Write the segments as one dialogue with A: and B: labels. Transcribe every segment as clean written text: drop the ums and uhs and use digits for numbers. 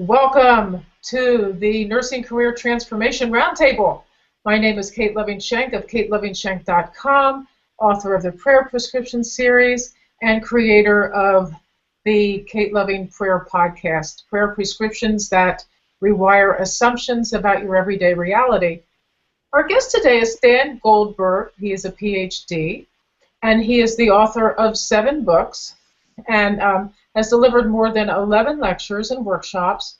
A: Welcome to the Nursing Career Transformation Roundtable. My name is Kate Loving-Shank of katelovingshank.com, author of the Prayer Prescription series and creator of the Kate Loving Prayer podcast, prayer prescriptions that rewire assumptions about your everyday reality. Our guest today is Stan Goldberg. He is a Ph.D., and he is the author of 7 books and has delivered more than 11 lectures and workshops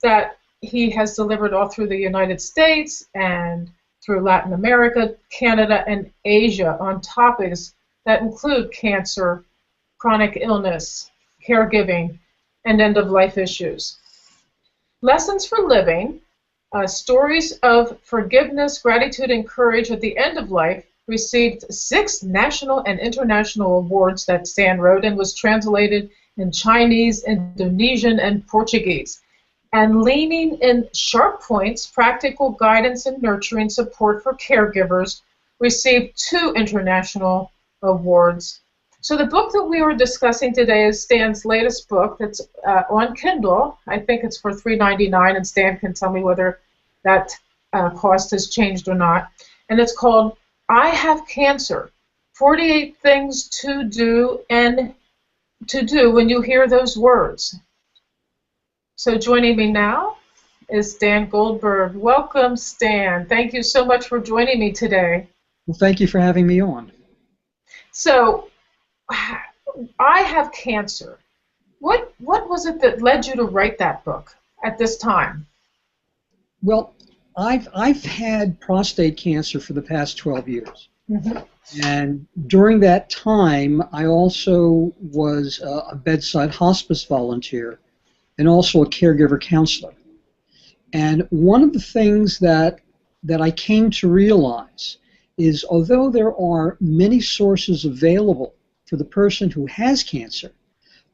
A: that he has delivered all through the United States and through Latin America, Canada, and Asia on topics that include cancer, chronic illness, caregiving, and end-of-life issues. Lessons for Living, Stories of Forgiveness, Gratitude, and Courage at the End of Life received 6 national and international awards that Stan wrote and was translated in Chinese, Indonesian, and Portuguese. And Leaning in Sharp Points, Practical Guidance and Nurturing Support for Caregivers received 2 international awards. So the book that we were discussing today is Stan's latest book that's on Kindle. I think it's for $3.99, and Stan can tell me whether that cost has changed or not. And it's called I Have Cancer, 48 Things to Do When You Hear Those Words. So joining me now is Stan Goldberg. Welcome, Stan. Thank you so much for joining me today.
B: Well, thank you for having me on.
A: So, I Have Cancer. What was it that led you to write that book at this time?
B: Well, I've had prostate cancer for the past 12 years. Mm-hmm. And during that time, I also was a bedside hospice volunteer and also a caregiver counselor. And one of the things that I came to realize is although there are many sources available for the person who has cancer,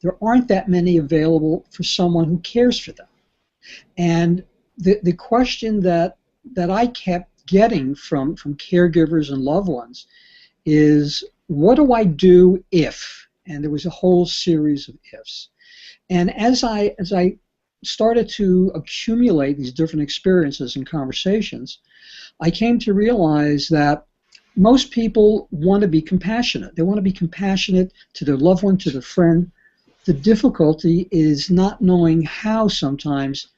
B: there aren't that many available for someone who cares for them. And the question that I kept getting from caregivers and loved ones is, what do I do if? And there was a whole series of ifs. And as I started to accumulate these different experiences and conversations, I came to realize that most people want to be compassionate. They want to be compassionate to their loved one, to their friend. The difficulty is not knowing how sometimes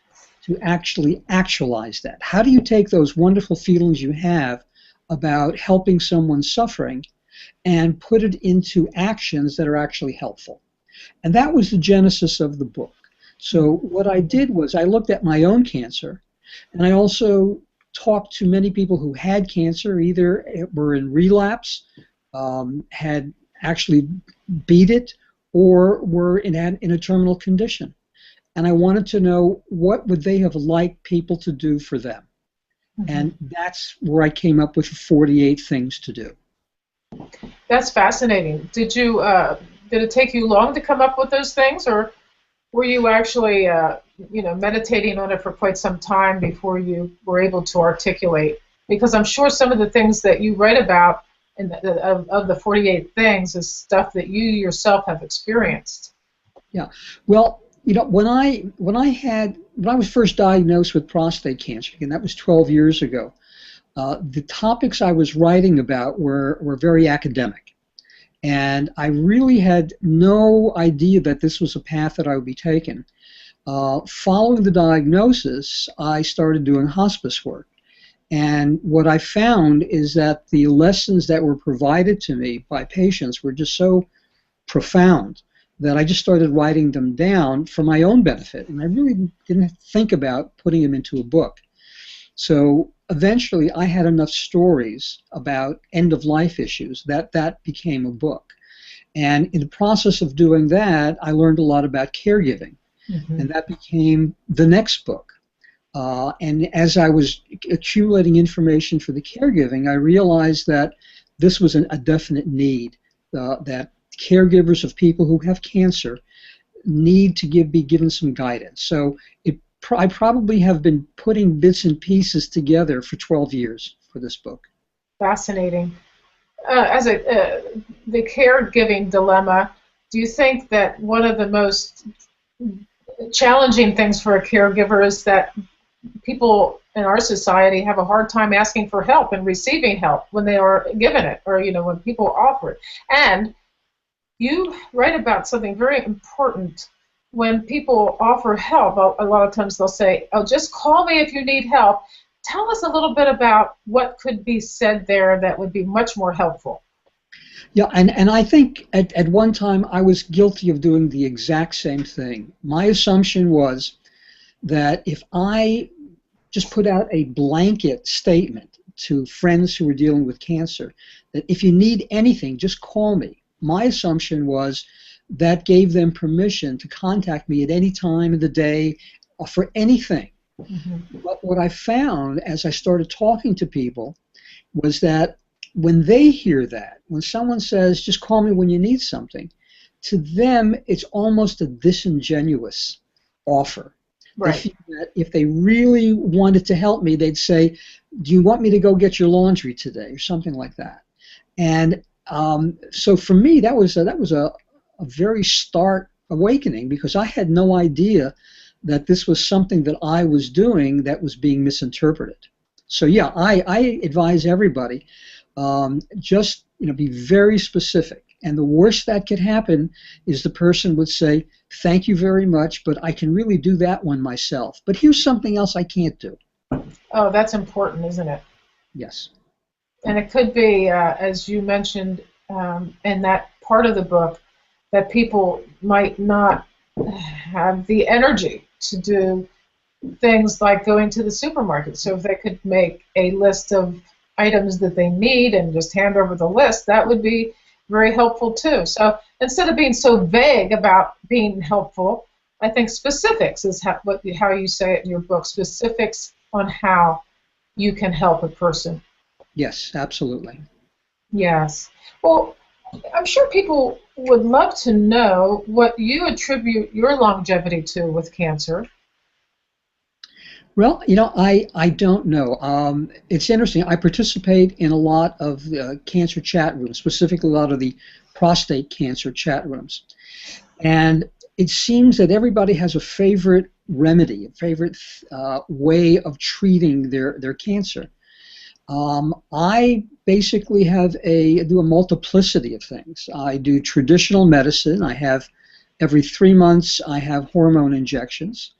B: to actually actualize that. How do you take those wonderful feelings you have about helping someone suffering and put it into actions that are actually helpful? And that was the genesis of the book. So what I did was I looked at my own cancer, and I also talked to many people who had cancer, either were in relapse, had actually beat it, or were in a terminal condition. And I wanted to know what would they have liked people to do for them. Mm-hmm. And that's where I came up with 48 things to do.
A: That's fascinating. Did it take you long to come up with those things, or were you actually meditating on it for quite some time before you were able to articulate? Because I'm sure some of the things that you write about of the 48 things is stuff that you yourself have experienced.
B: Yeah. Well, when I was first diagnosed with prostate cancer, and that was 12 years ago, the topics I was writing about were very academic. And I really had no idea that this was a path that I would be taking. Following the diagnosis, I started doing hospice work. And what I found is that the lessons that were provided to me by patients were just so profound that I just started writing them down for my own benefit. And I really didn't think about putting them into a book. So eventually I had enough stories about end-of-life issues that became a book. And in the process of doing that, I learned a lot about caregiving. Mm-hmm. And that became the next book. And as I was accumulating information for the caregiving, I realized that this was a definite need, that caregivers of people who have cancer need to be given some guidance. So I probably have been putting bits and pieces together for 12 years for this book.
A: Fascinating. The caregiving dilemma, do you think that one of the most challenging things for a caregiver is that people in our society have a hard time asking for help and receiving help when they are given it, or when people offer it. And you write about something very important. When people offer help, a lot of times they'll say, "Oh, just call me if you need help." Tell us a little bit about what could be said there that would be much more helpful.
B: Yeah, and I think at one time I was guilty of doing the exact same thing. My assumption was that if I just put out a blanket statement to friends who were dealing with cancer, that if you need anything, just call me. My assumption was that gave them permission to contact me at any time of the day for anything. Mm-hmm. But what I found as I started talking to people was that when they hear that, when someone says, just call me when you need something, to them it's almost a disingenuous offer. Right. They feel that if they really wanted to help me, they'd say, do you want me to go get your laundry today, or something like that. And so for me, that was a very stark awakening, because I had no idea that this was something that I was doing that was being misinterpreted. So yeah, I advise everybody, just be very specific. And the worst that could happen is the person would say, thank you very much, but I can really do that one myself. But here's something else I can't do.
A: Oh, that's important, isn't it?
B: Yes.
A: And it could be, as you mentioned in that part of the book, that people might not have the energy to do things like going to the supermarket. So if they could make a list of items that they need and just hand over the list, that would be very helpful too. So instead of being so vague about being helpful, I think specifics is how you say it in your book, specifics on how you can help a person.
B: Yes, absolutely.
A: Yes. Well, I'm sure people would love to know what you attribute your longevity to with cancer.
B: Well, I don't know. It's interesting. I participate in a lot of cancer chat rooms, specifically a lot of the prostate cancer chat rooms. And it seems that everybody has a favorite remedy, a favorite way of treating their cancer. I basically do a multiplicity of things. I do traditional medicine. I have every 3 months I have hormone injections,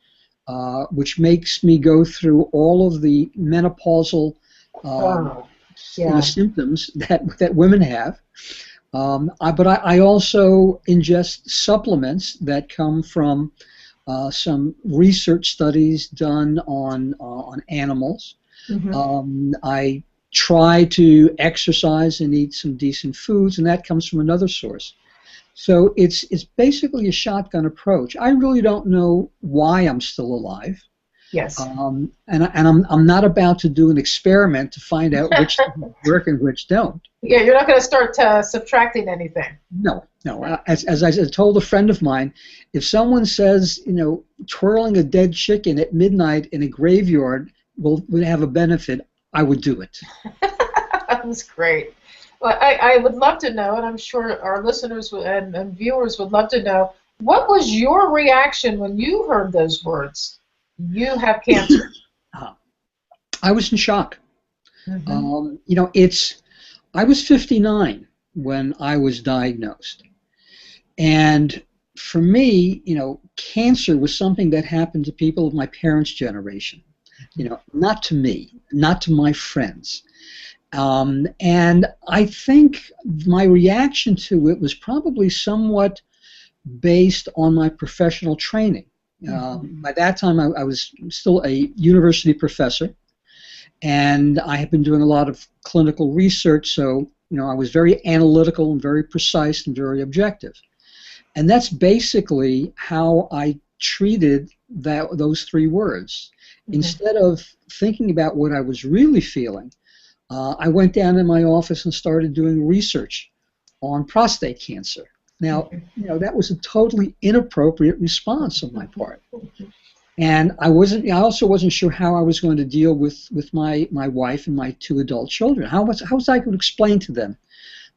B: which makes me go through all of the menopausal symptoms that women have. But I also ingest supplements that come from some research studies done on animals. Mm-hmm. I try to exercise and eat some decent foods, and that comes from another source. So it's basically a shotgun approach. I really don't know why I'm still alive.
A: Yes.
B: And I'm not about to do an experiment to find out which work and which don't.
A: Yeah, you're not going to start subtracting anything.
B: No. As I told a friend of mine, if someone says, twirling a dead chicken at midnight in a graveyard would have a benefit, I would do it.
A: That was great. Well, I would love to know, and I'm sure our listeners and viewers would love to know, what was your reaction when you heard those words? You have cancer.
B: I was in shock.
A: Mm-hmm.
B: I was 59 when I was diagnosed. And for me, cancer was something that happened to people of my parents' generation. Not to me, not to my friends. And I think my reaction to it was probably somewhat based on my professional training. By that time, I was still a university professor, and I had been doing a lot of clinical research, so I was very analytical and very precise and very objective. And that's basically how I treated those 3 words. Mm-hmm. Instead of thinking about what I was really feeling, I went down in my office and started doing research on prostate cancer. Now, that was a totally inappropriate response on my part. And I also wasn't sure how I was going to deal with my wife and my 2 adult children. How was I going to explain to them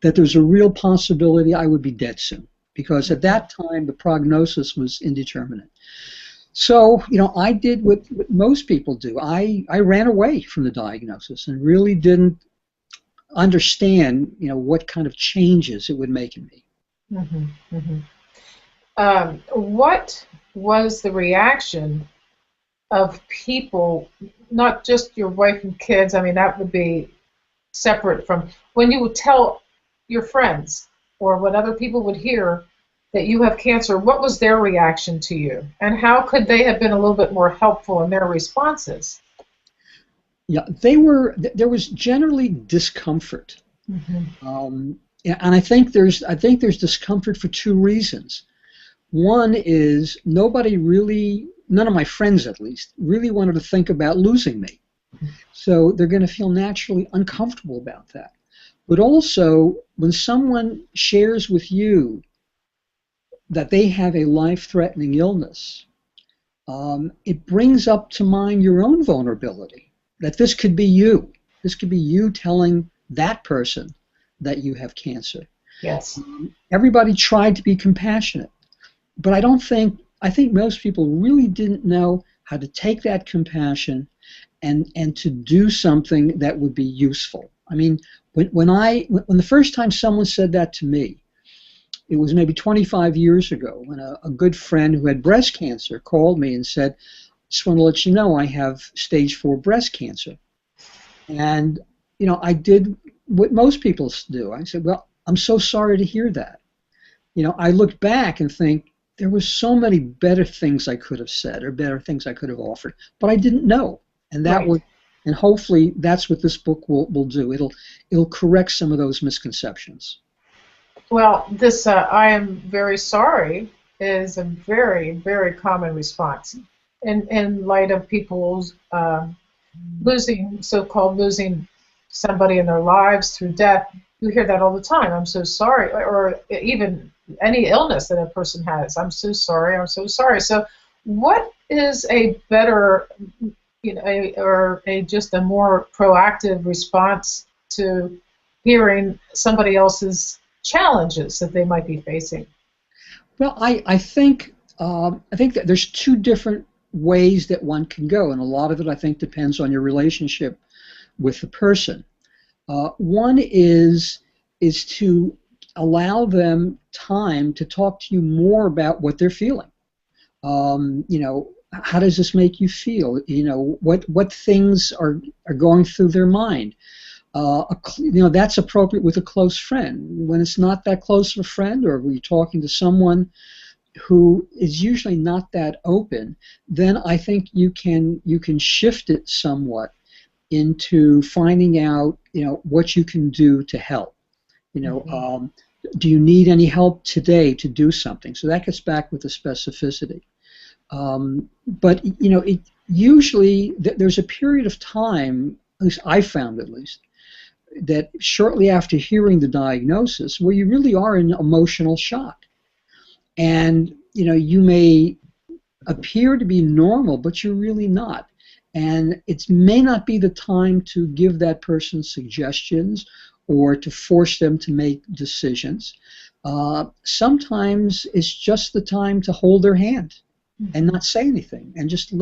B: that there's a real possibility I would be dead soon? Because at that time, the prognosis was indeterminate. So, I did what most people do. I ran away from the diagnosis and really didn't understand, what kind of changes it would make in me.
A: Mm-hmm. What was the reaction of people, not just your wife and kids? I mean, that would be separate from when you would tell your friends or when other people would hear that you have cancer. What was their reaction to you, and how could they have been a little bit more helpful in their responses?
B: Yeah, there was generally discomfort. Mm-hmm. And I think there's discomfort for two reasons. One is none of my friends at least, really wanted to think about losing me. So they're going to feel naturally uncomfortable about that. But also, when someone shares with you that they have a life-threatening illness, it brings up to mind your own vulnerability, that this could be you. This could be you telling that person that you have cancer.
A: Yes.
B: Everybody tried to be compassionate, but I think most people really didn't know how to take that compassion and to do something that would be useful. I mean, when the first time someone said that to me, it was maybe 25 years ago, when a good friend who had breast cancer called me and said, "Just want to let you know I have stage 4 breast cancer." And I did what most people do. I said, "Well, I'm so sorry to hear that." I look back and think there were so many better things I could have said or better things I could have offered, but I didn't know. And that
A: Right.
B: and hopefully that's what this book will do. It'll correct some of those misconceptions.
A: Well, this "I am very sorry" is a very, very common response in light of people's so-called losing somebody in their lives through death. You hear that all the time. "I'm so sorry," or even any illness that a person has. "I'm so sorry. I'm so sorry." So, what is a better, or just a more proactive response to hearing somebody else's challenges that they might be facing?
B: Well, I think that there's two different ways that one can go, and a lot of it I think depends on your relationship with the person. One is to allow them time to talk to you more about what they're feeling. How does this make you feel? What things are going through their mind? That's appropriate with a close friend. When it's not that close of a friend, or when you're talking to someone who is usually not that open, then I think you can shift it somewhat into finding out what you can do to help. Do you need any help today to do something? So that gets back with the specificity. But usually there's a period of time, at least I found at least, that shortly after hearing the diagnosis, where you really are in emotional shock. And you may appear to be normal, but you're really not. And it may not be the time to give that person suggestions or to force them to make decisions. Sometimes it's just the time to hold their hand and not say anything, and just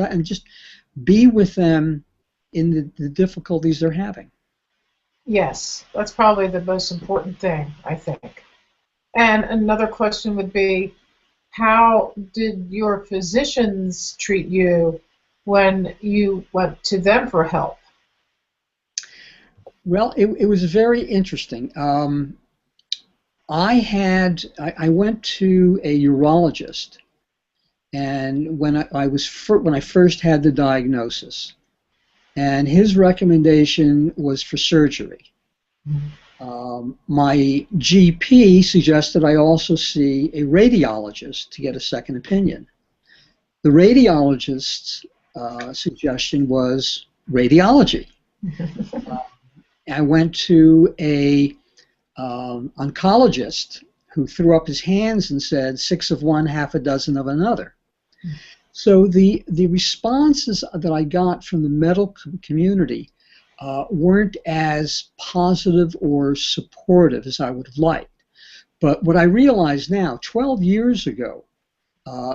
B: be with them in the difficulties they're having.
A: Yes, that's probably the most important thing, I think. And another question would be, how did your physicians treat you when you went to them for help?
B: Well, it was very interesting. I went to a urologist, and when I first had the diagnosis, and his recommendation was for surgery. My GP suggested I also see a radiologist to get a second opinion. The radiologist's suggestion was radiology. I went to a oncologist who threw up his hands and said 6 of one, half a dozen of another. So the responses that I got from the medical community weren't as positive or supportive as I would have liked. But what I realize now, 12 years ago,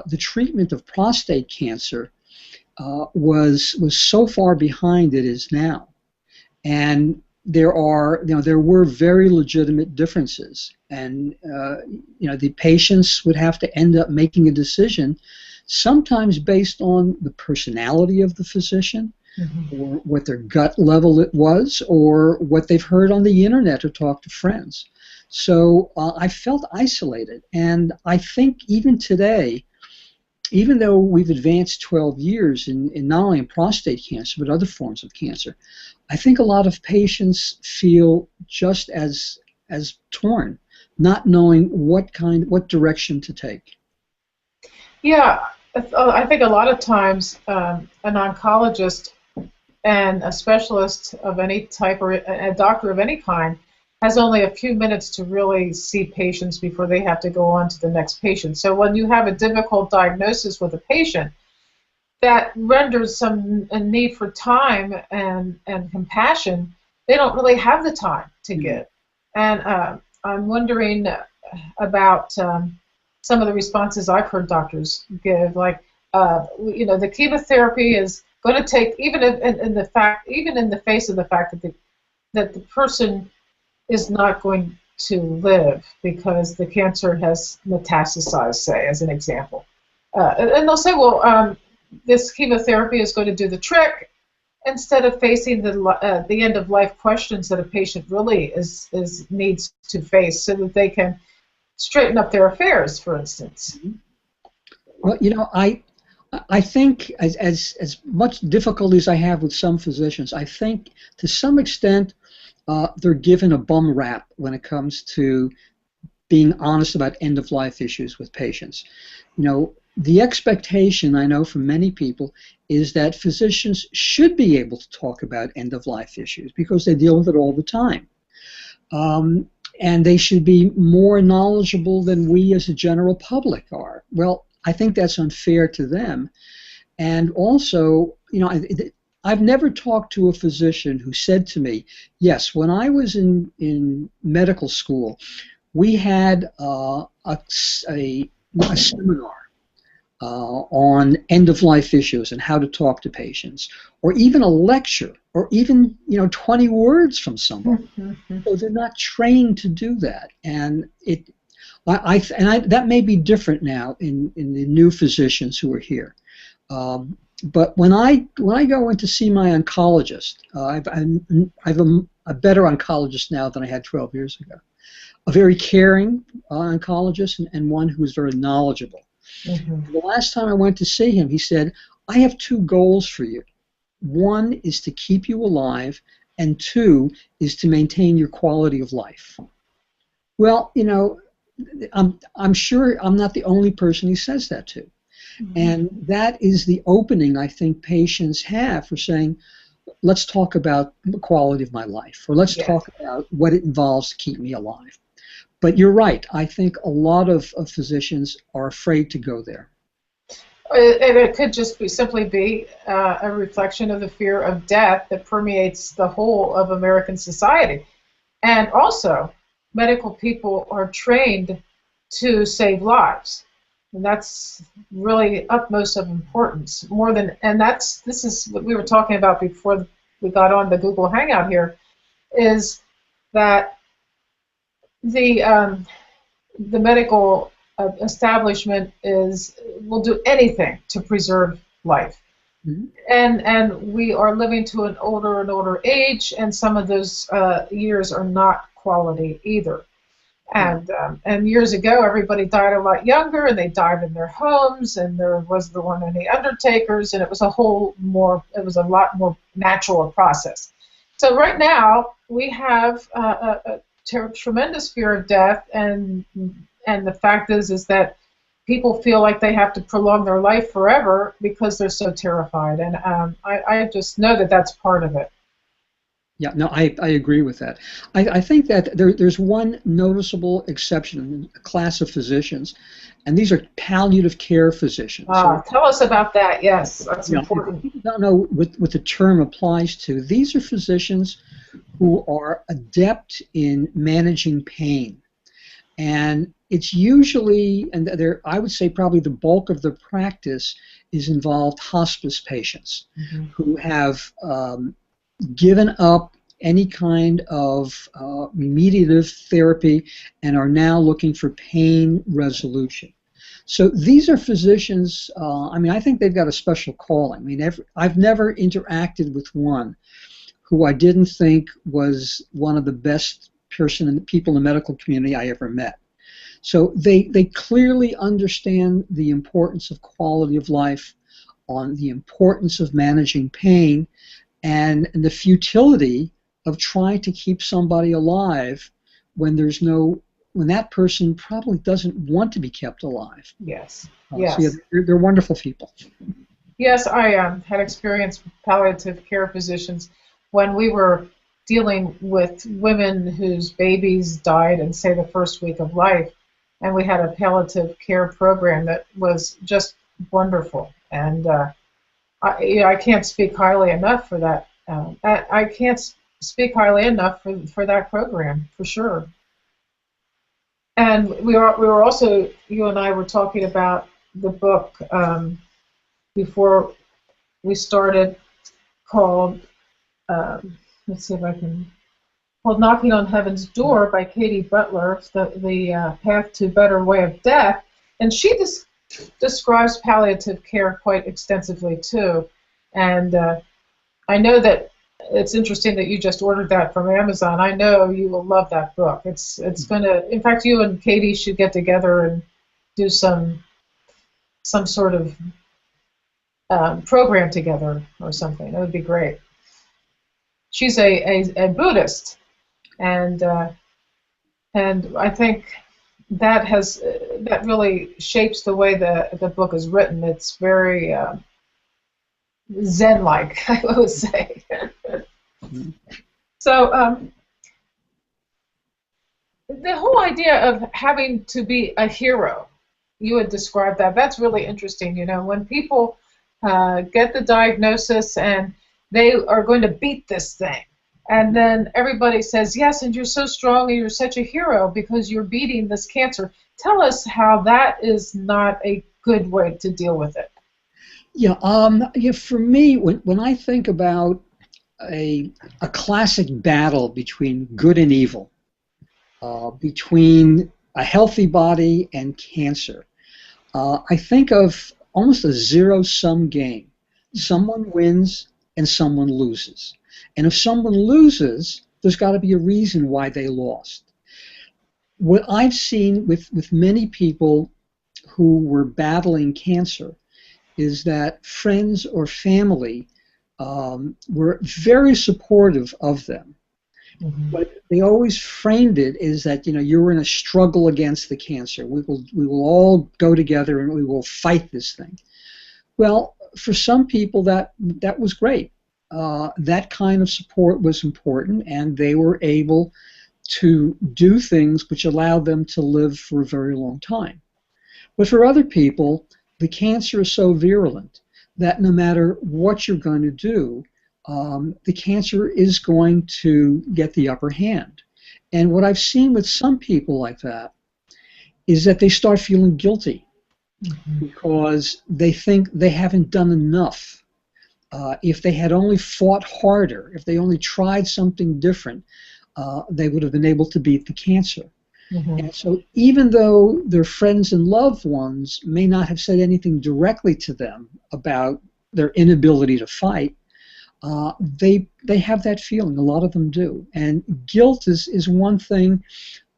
B: the treatment of prostate cancer was so far behind it is now, and there were very legitimate differences, and the patients would have to end up making a decision, sometimes based on the personality of the physician, or what their gut level it was, or what they've heard on the internet or talked to friends. So I felt isolated, and I think even today, even though we've advanced 12 years in not only in prostate cancer but other forms of cancer, I think a lot of patients feel just as torn, not knowing what direction to take.
A: Yeah, I think a lot of times an oncologist and a specialist of any type, or a doctor of any kind, has only a few minutes to really see patients before they have to go on to the next patient. So when you have a difficult diagnosis with a patient, that renders a need for time and compassion. They don't really have the time to give. And I'm wondering about some of the responses I've heard doctors give, like the chemotherapy is going to take, even in the face of the fact that the person is not going to live because the cancer has metastasized, say, as an example. And they'll say, well, this chemotherapy is going to do the trick, instead of facing the end of life questions that a patient really needs to face, so that they can straighten up their affairs, for instance.
B: Well, I think as much difficulty as I have with some physicians, I think to some extent they're given a bum rap when it comes to being honest about end-of-life issues with patients. The expectation, I know from many people, is that physicians should be able to talk about end-of-life issues because they deal with it all the time. And they should be more knowledgeable than we as a general public are. Well, I think that's unfair to them. And also, I've never talked to a physician who said to me, yes, when I was in medical school, we had a seminar on end-of-life issues and how to talk to patients, or even a lecture, or even 20 words from someone. So they're not trained to do that, and that may be different now in the new physicians who are here. But when I go in to see my oncologist, I've a better oncologist now than I had 12 years ago. A very caring oncologist, and one who is very knowledgeable. The last time I went to see him, he said, I have two goals for you. One is to keep you alive, and two is to maintain your quality of life. Well, I'm sure I'm not the only person he says that to. And that is the opening I think patients have for saying, let's talk about the quality of my life, or let's talk about what it involves to keep me alive. But you're right. I think a lot of physicians are afraid to go there.
A: It could just simply be a reflection of the fear of death that permeates the whole of American society. And also, medical people are trained to save lives. And that's really utmost of importance. This is what we were talking about before we got on the Google Hangout here, is that the medical establishment will do anything to preserve life. And we are living to an older and older age, and some of those years are not quality either. And years ago, everybody died a lot younger, and they died in their homes, and there weren't any undertakers, and it was a lot more natural a process. So right now, we have a tremendous fear of death, and the fact is that people feel like they have to prolong their life forever because they're so terrified, and I just know that that's part of it.
B: Yeah, no, I agree with that. I think that there's one noticeable exception in a class of physicians, and these are palliative care physicians.
A: Tell us about that. Yes, that's important.
B: People don't know what the term applies to. These are physicians who are adept in managing pain. And it's usually, and there, I would say probably the bulk of the practice is involved hospice patients who have given up any kind of remediative therapy and are now looking for pain resolution. So these are physicians, I mean, I think they've got a special calling. I mean, I've never interacted with one who I didn't think was one of the best people in the medical community I ever met. So they clearly understand the importance of quality of life, on the importance of managing pain, and the futility of trying to keep somebody alive when that person probably doesn't want to be kept alive.
A: Yes.
B: So yeah, they're wonderful people.
A: Yes, I had experience with palliative care physicians when we were dealing with women whose babies died in, say, the first week of life, and we had a palliative care program that was just wonderful. And I can't speak highly enough for that. I can't speak highly enough for that program, for sure. And we were also, you and I were talking about the book before we started, called, let's see if I can, called Knocking on Heaven's Door by Katie Butler, the Path to Better Way of Death. And she describes palliative care quite extensively too. And I know that it's interesting that you just ordered that from Amazon. I know you will love that book. It's going to, in fact, you and Katie should get together and do some sort of program together or something. That would be great. She's a Buddhist, and I think that really shapes the way the book is written. It's very Zen-like, I would say. So the whole idea of having to be a hero, you had described that. That's really interesting. You know, when people get the diagnosis and they are going to beat this thing, and then everybody says, yes, and you're so strong and you're such a hero because you're beating this cancer. Tell us how that is not a good way to deal with it.
B: Yeah, for me, when I think about a classic battle between good and evil, between a healthy body and cancer, I think of almost a zero-sum game. Someone wins and someone loses. And if someone loses, there's got to be a reason why they lost. What I've seen with many people who were battling cancer is that friends or family were very supportive of them. But they always framed it as that, you know, you're in a struggle against the cancer. We will all go together and we will fight this thing. Well, for some people that was great. That kind of support was important, and they were able to do things which allowed them to live for a very long time. But for other people, the cancer is so virulent that no matter what you're going to do, the cancer is going to get the upper hand. And what I've seen with some people like that is that they start feeling guilty because they think they haven't done enough. If they had only fought harder, if they only tried something different, they would have been able to beat the cancer. And so even though their friends and loved ones may not have said anything directly to them about their inability to fight, they have that feeling. A lot of them do. And guilt is one thing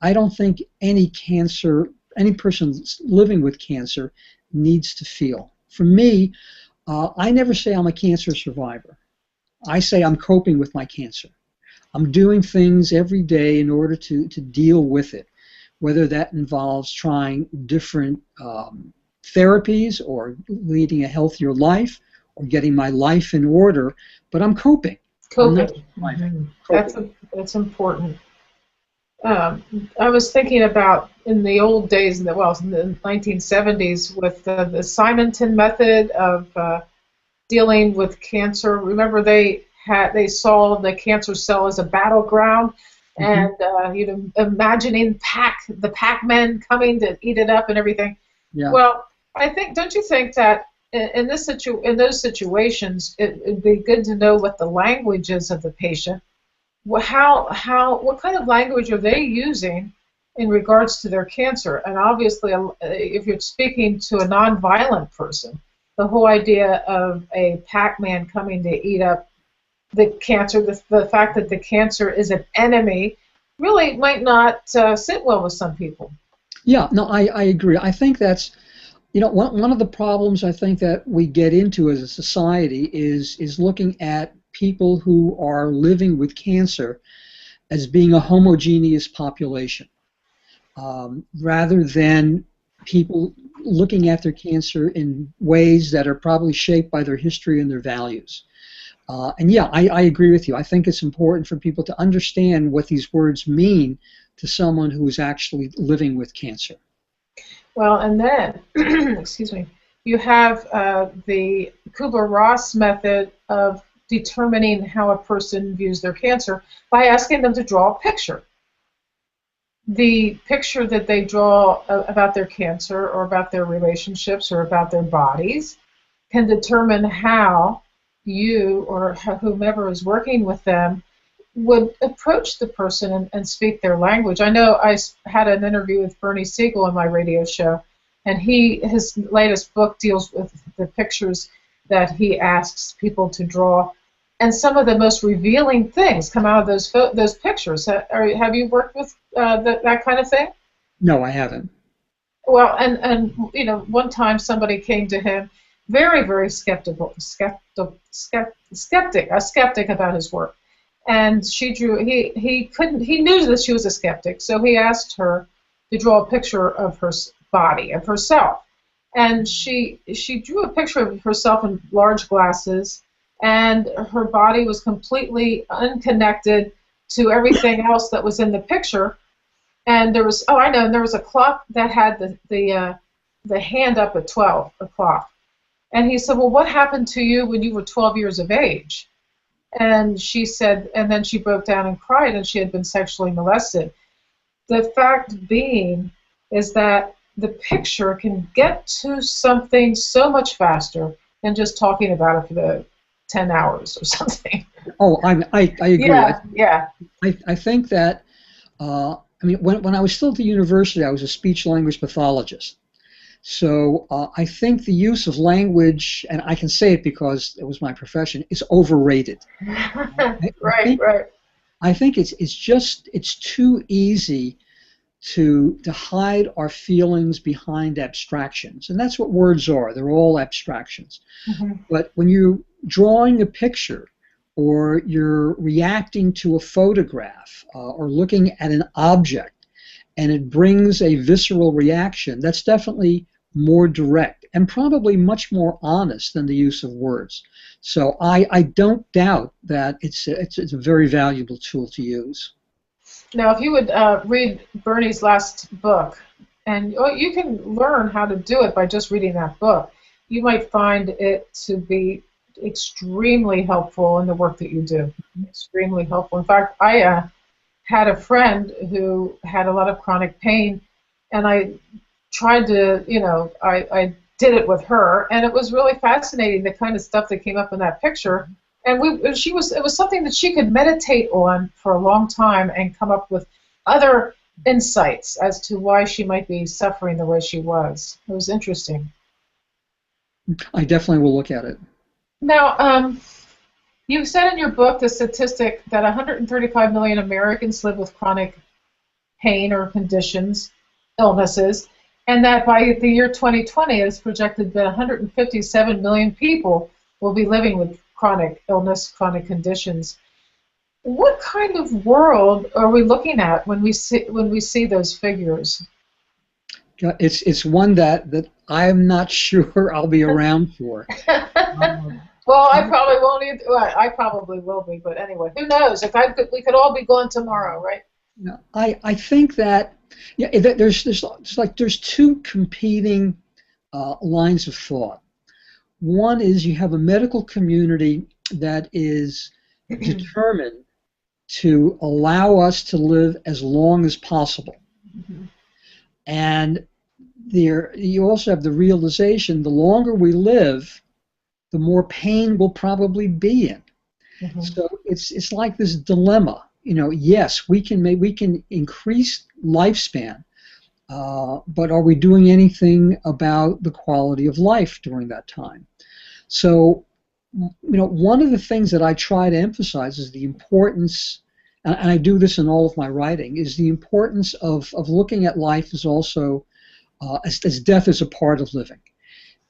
B: I don't think any person living with cancer needs to feel. For me, I never say I'm a cancer survivor. I say I'm coping with my cancer. I'm doing things every day in order to deal with it, whether that involves trying different therapies or leading a healthier life or getting my life in order, but I'm coping.
A: Coping. That's important. I was thinking about in the old days, in the 1970s, with the Simonton method of dealing with cancer. Remember, they saw the cancer cell as a battleground. and imagining the Pac-Man coming to eat it up and everything.
B: Yeah.
A: Well, don't you think that in those situations, it'd be good to know what the language is of the patient? What kind of language are they using in regards to their cancer? And obviously, if you're speaking to a nonviolent person, the whole idea of a Pac-Man coming to eat up the cancer, the fact that the cancer is an enemy, really might not sit well with some people.
B: Yeah, no, I agree. I think that's, one of the problems I think that we get into as a society is looking at people who are living with cancer as being a homogeneous population, rather than people looking at their cancer in ways that are probably shaped by their history and their values. And yeah, I agree with you. I think it's important for people to understand what these words mean to someone who is actually living with cancer.
A: Well, and then, excuse me, you have the Kubler-Ross method of determining how a person views their cancer by asking them to draw a picture. The picture that they draw about their cancer or about their relationships or about their bodies can determine how you or whomever is working with them would approach the person and speak their language. I know I had an interview with Bernie Siegel on my radio show, and his latest book deals with the pictures that he asks people to draw, and some of the most revealing things come out of those pictures. Have you worked with that kind of thing?
B: No, I haven't.
A: Well, and one time somebody came to him, very, very skeptic about his work. And she drew. He knew that she was a skeptic, so he asked her to draw a picture of her body, of herself. And she drew a picture of herself in large glasses, and her body was completely unconnected to everything else that was in the picture. And there was there was a clock that had the hand up at 12 o'clock. And he said, well, what happened to you when you were 12 years of age? And she said, and then she broke down and cried, and she had been sexually molested. The fact being is that the picture can get to something so much faster than just talking about it for the 10 hours or something.
B: Oh, I agree.
A: Yeah.
B: I think that, when I was still at the university, I was a speech-language pathologist. So I think the use of language, and I can say it because it was my profession, is overrated.
A: Right.
B: I think it's too easy to hide our feelings behind abstractions, and that's what words are. They're all abstractions. Mm-hmm. But when you're drawing a picture, or you're reacting to a photograph, or looking at an object, and it brings a visceral reaction, that's definitely more direct and probably much more honest than the use of words. So I don't doubt that it's a very valuable tool to use.
A: Now, if you would read Bernie's last book, and you can learn how to do it by just reading that book, you might find it to be extremely helpful in the work that you do. Extremely helpful. In fact, I had a friend who had a lot of chronic pain, and I tried to, I did it with her, and it was really fascinating, the kind of stuff that came up in that picture. And it was something that she could meditate on for a long time and come up with other insights as to why she might be suffering the way she was. It was interesting.
B: I definitely will look at it.
A: Now, you said in your book the statistic that 135 million Americans live with chronic pain or conditions, illnesses, and that by the year 2020 it is projected that 157 million people will be living with chronic illness, chronic conditions. What kind of world are we looking at when we see those figures?
B: It's one that I'm not sure I'll be around for.
A: Well, I probably won't either. Well, I probably will be, but anyway, who knows? We could all be gone tomorrow, right?
B: Yeah, I think that there's two competing lines of thought. One is you have a medical community that is determined to allow us to live as long as possible. Mm-hmm. And you also have the realization the longer we live, the more pain we'll probably be in. Mm-hmm. So it's like this dilemma. Yes, we can increase lifespan, but are we doing anything about the quality of life during that time? So, one of the things that I try to emphasize is the importance, and I do this in all of my writing, is the importance of looking at life as also as death is a part of living.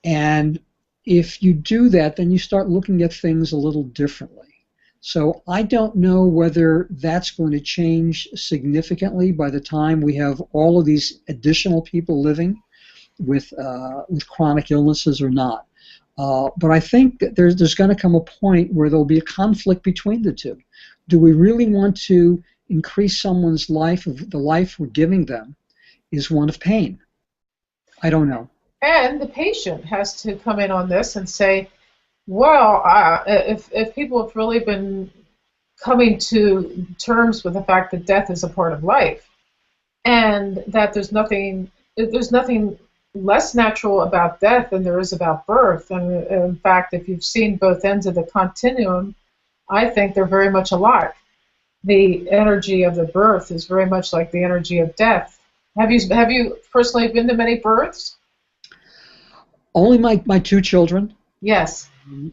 B: And if you do that, then you start looking at things a little differently. So I don't know whether that's going to change significantly by the time we have all of these additional people living with chronic illnesses or not. But I think that there's going to come a point where there'll be a conflict between the two. Do we really want to increase someone's life if the life we're giving them is one of pain? I don't know.
A: And the patient has to come in on this and say, well, if people have really been coming to terms with the fact that death is a part of life, and that there's nothing less natural about death than there is about birth, and in fact, if you've seen both ends of the continuum, I think they're very much alike. The energy of the birth is very much like the energy of death. Have you personally been to many births?
B: Only my two children.
A: Yes.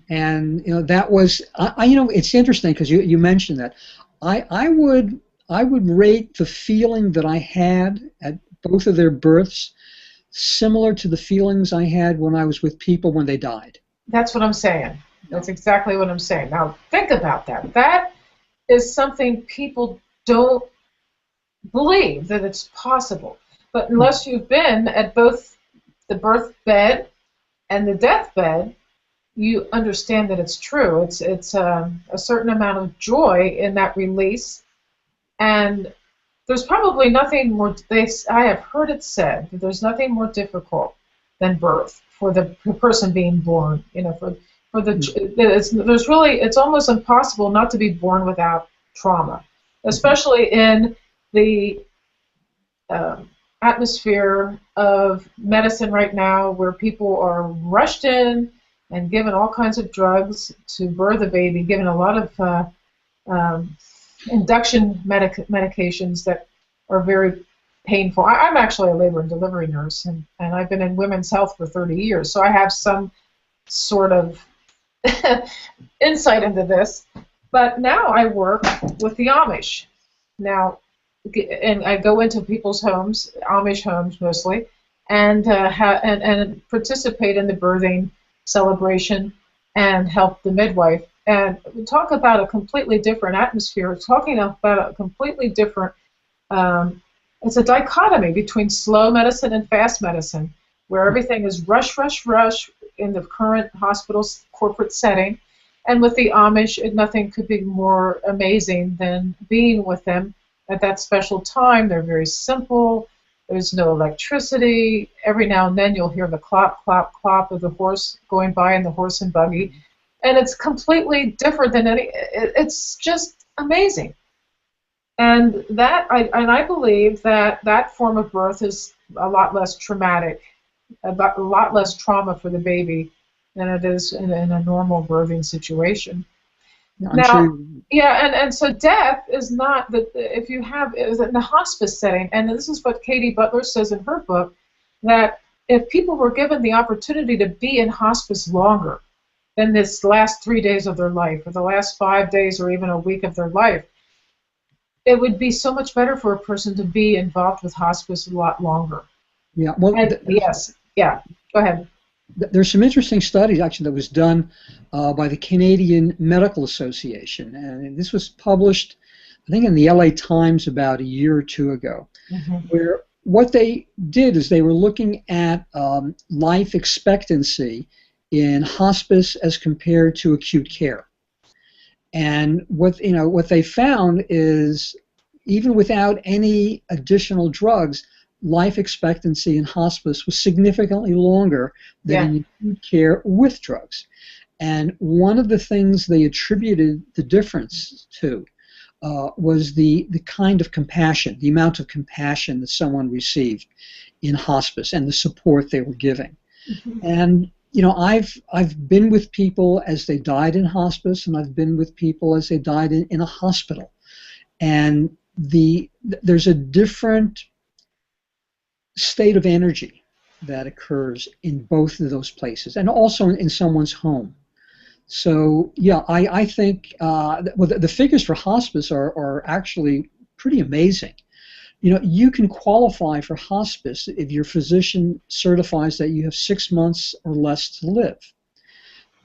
B: And that was it's interesting because you mentioned that. I would rate the feeling that I had at both of their births similar to the feelings I had when I was with people when they died.
A: That's what I'm saying. That's exactly what I'm saying. Now think about that. That is something people don't believe that it's possible. But unless you've been at both the birth bed and the death bed, you understand that it's true. It's a certain amount of joy in that release, and there's probably nothing more. I have heard it said that there's nothing more difficult than birth for the person being born. It's almost impossible not to be born without trauma, especially in the atmosphere of medicine right now, where people are rushed in and given all kinds of drugs to birth a baby, given a lot of induction medications that are very painful. I'm actually a labor and delivery nurse, and I've been in women's health for 30 years, so I have some sort of insight into this. But now I work with the Amish. Now, and I go into people's homes, Amish homes mostly, and participate in the birthing celebration and help the midwife. And we talk about a completely different atmosphere. We're talking about a completely different, it's a dichotomy between slow medicine and fast medicine, where everything is rush, rush, rush in the current hospital's corporate setting. And with the Amish, nothing could be more amazing than being with them at that special time. They're very simple. There's no electricity. Every now and then you'll hear the clop, clop, clop of the horse going by in the horse and buggy. And it's completely different than it's just amazing. And I believe that form of birth is a lot less traumatic, a lot less trauma for the baby than it is in a normal birthing situation. And so death is not that if you have is in the hospice setting, and this is what Katie Butler says in her book, that if people were given the opportunity to be in hospice longer than this last 3 days of their life, or the last 5 days, or even a week of their life, it would be so much better for a person to be involved with hospice a lot longer.
B: Yeah. Well,
A: yes. Yeah. Go ahead.
B: There's some interesting studies actually that was done by the Canadian Medical Association, and this was published, I think, in the LA Times about a year or two ago, where what they did is they were looking at life expectancy in hospice as compared to acute care. And what they found is, even without any additional drugs, life expectancy in hospice was significantly longer than in acute care with drugs. And one of the things they attributed the difference to was the kind of compassion, the amount of compassion that someone received in hospice and the support they were giving. Mm-hmm. And I've been with people as they died in hospice, and I've been with people as they died in a hospital. And there's a different state of energy that occurs in both of those places, and also in someone's home. So yeah, I think the figures for hospice are actually pretty amazing. You can qualify for hospice if your physician certifies that you have 6 months or less to live.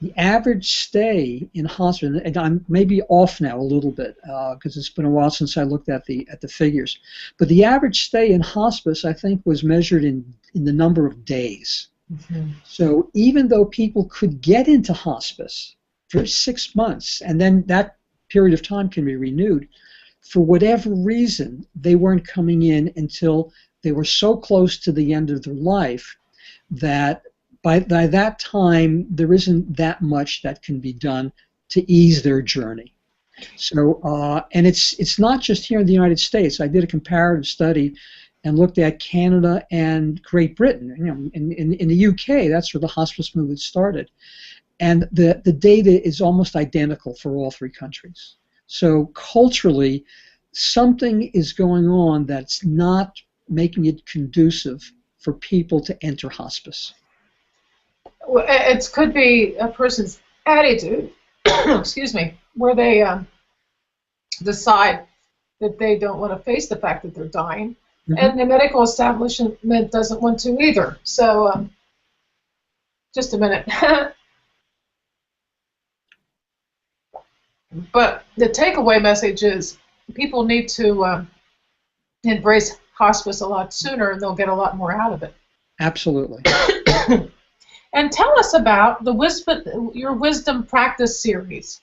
B: The average stay in hospice, and I'm maybe off now a little bit because it's been a while since I looked at the figures, but the average stay in hospice, I think, was measured in the number of days. Mm-hmm. So even though people could get into hospice for 6 months, and then that period of time can be renewed, for whatever reason, they weren't coming in until they were so close to the end of their life that by that time, there isn't that much that can be done to ease their journey. So, and it's not just here in the United States. I did a comparative study and looked at Canada and Great Britain. In the UK, that's where the hospice movement started. And the data is almost identical for all three countries. So culturally, something is going on that's not making it conducive for people to enter hospice.
A: Well, it could be a person's attitude, excuse me, where they decide that they don't want to face the fact that they're dying, mm-hmm. and the medical establishment doesn't want to either. So, just a minute. But the takeaway message is people need to embrace hospice a lot sooner, and they'll get a lot more out of it.
B: Absolutely.
A: And tell us about your wisdom practice series.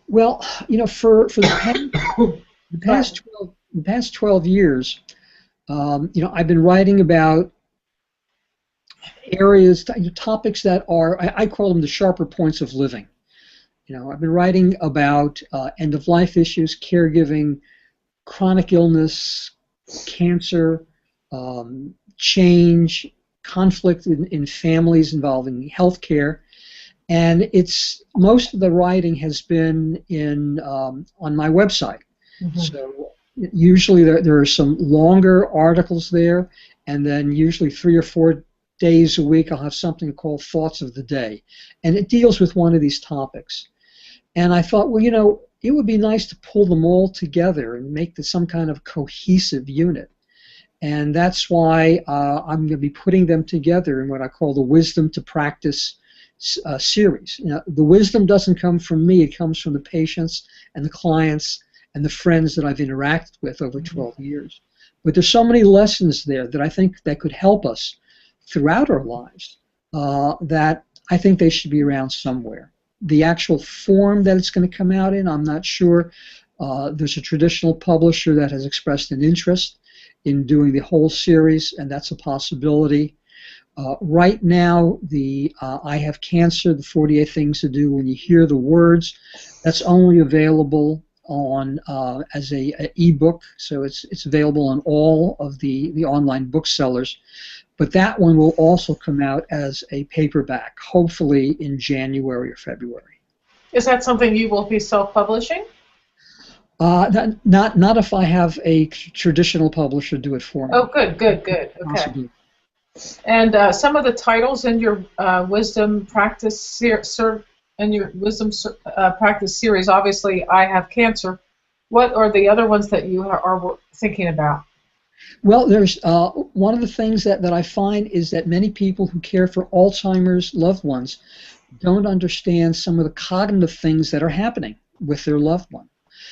B: Well, for the past 12 years, I've been writing about areas, topics that are, I call them the sharper points of living. I've been writing about end-of-life issues, caregiving, chronic illness, cancer, change, conflict in families involving healthcare, and most of the writing has been on my website. Mm-hmm. So usually there are some longer articles there, and then usually 3 or 4 days a week I'll have something called Thoughts of the Day, and it deals with one of these topics. And I thought, well, it would be nice to pull them all together and make some kind of cohesive unit. And that's why I'm going to be putting them together in what I call the Wisdom to Practice series. The wisdom doesn't come from me. It comes from the patients and the clients and the friends that I've interacted with over 12 years. But there's so many lessons there that I think that could help us throughout our lives that I think they should be around somewhere. The actual form that it's going to come out in, I'm not sure. There's a traditional publisher that has expressed an interest in doing the whole series, and that's a possibility. Right now, the I Have Cancer, the 48 Things to Do When You Hear the Words, that's only available on as a ebook, so it's available on all of the online booksellers. But that one will also come out as a paperback, hopefully in January or February.
A: Is that something you will be self-publishing?
B: Not if I have a traditional publisher do it for me.
A: Oh, good. Okay. Possibly. And some of the titles in your wisdom practice practice series, obviously, I Have Cancer. What are the other ones that you are thinking about?
B: Well, there's one of the things that I find is that many people who care for Alzheimer's loved ones don't understand some of the cognitive things that are happening with their loved one.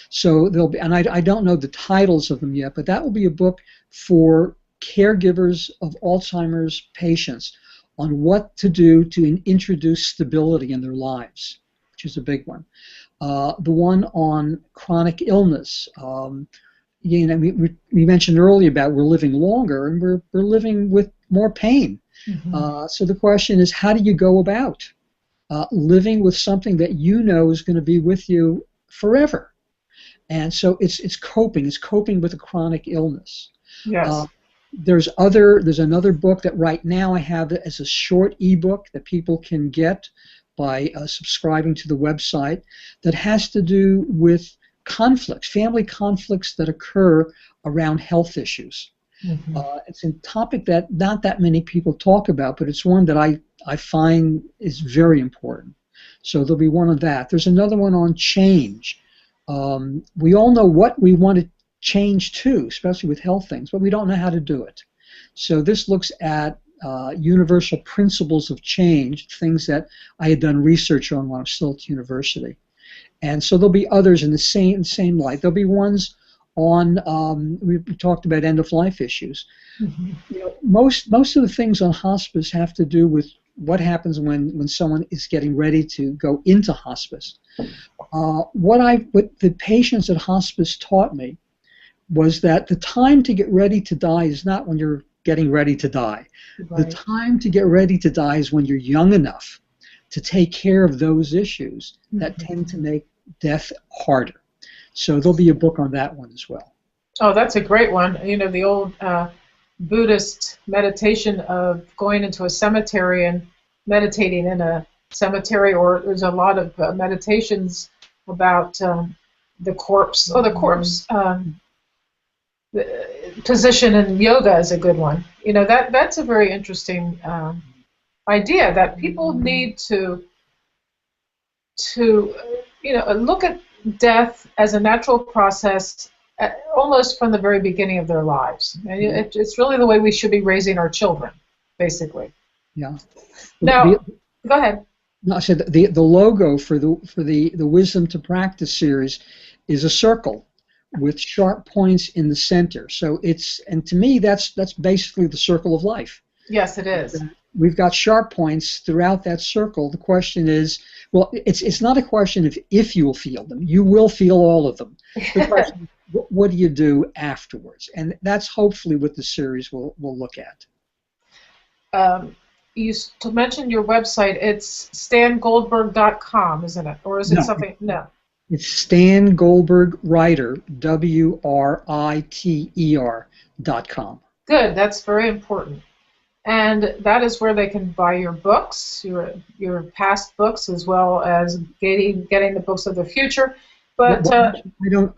B: So there'll be, and I don't know the titles of them yet, but that will be a book for caregivers of Alzheimer's patients on what to do to introduce stability in their lives, which is a big one. The one on chronic illness. We mentioned earlier about we're living longer and we're living with more pain. Mm-hmm. So the question is, how do you go about living with something that you know is going to be with you forever? And so it's coping. It's coping with a chronic illness.
A: Yes.
B: There's another book that right now I have as a short ebook that people can get by subscribing to the website that has to do with conflicts, family conflicts that occur around health issues. Mm-hmm. It's a topic that not that many people talk about, but it's one that I find is very important. So there'll be one of that. There's another one on change. We all know what we want to change to, especially with health things, but we don't know how to do it. So this looks at universal principles of change, things that I had done research on when I was still at university. And so there'll be others in the same light. There'll be ones on, we talked about end-of-life issues. Mm-hmm. You know, most of the things on hospice have to do with what happens when someone is getting ready to go into hospice. What the patients at hospice taught me was that the time to get ready to die is not when you're getting ready to die. Right. The time to get ready to die is when you're young enough to take care of those issues that tend to make death harder. So there'll be a book on that one as well.
A: Oh, that's a great one. You know, the old Buddhist meditation of going into a cemetery and meditating in a cemetery, or there's a lot of meditations about the corpse. The position in yoga is a good one. You know, that's a very interesting idea that people need to look at death as a natural process almost from the very beginning of their lives. And it's really the way we should be raising our children, basically.
B: Yeah.
A: Now, go ahead.
B: No, I said the logo for the Wisdom to Practice series is a circle with sharp points in the center. So and to me that's basically the circle of life.
A: Yes, it is.
B: We've got sharp points throughout that circle. The question is, well, it's not a question of if you will feel them. You will feel all of them. The question is, what do you do afterwards? And that's hopefully what the series will look at.
A: You mentioned your website. It's stangoldberg.com, isn't it? Or is it something? No.
B: It's Stan Goldberg Writer, WRITER.com.
A: Good. That's very important. And that is where they can buy your books, your past books, as well as getting the books of the future. But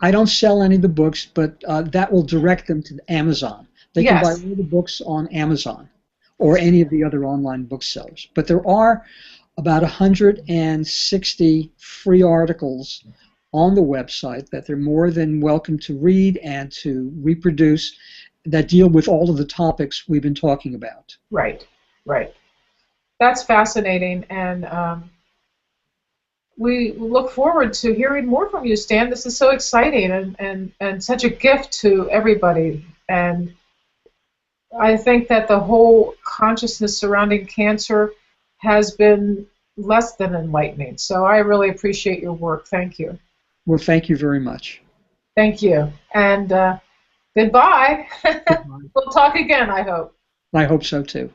B: I don't sell any of the books, but that will direct them to Amazon. They can buy all the books on Amazon or any of the other online booksellers. But there are about 160 free articles on the website that they're more than welcome to read and to reproduce that deal with all of the topics we've been talking about.
A: Right. That's fascinating, and we look forward to hearing more from you, Stan. This is so exciting and such a gift to everybody. And I think that the whole consciousness surrounding cancer has been less than enlightening. So I really appreciate your work. Thank you.
B: Well, thank you very much.
A: Thank you. And goodbye. We'll talk again, I hope.
B: I hope so, too.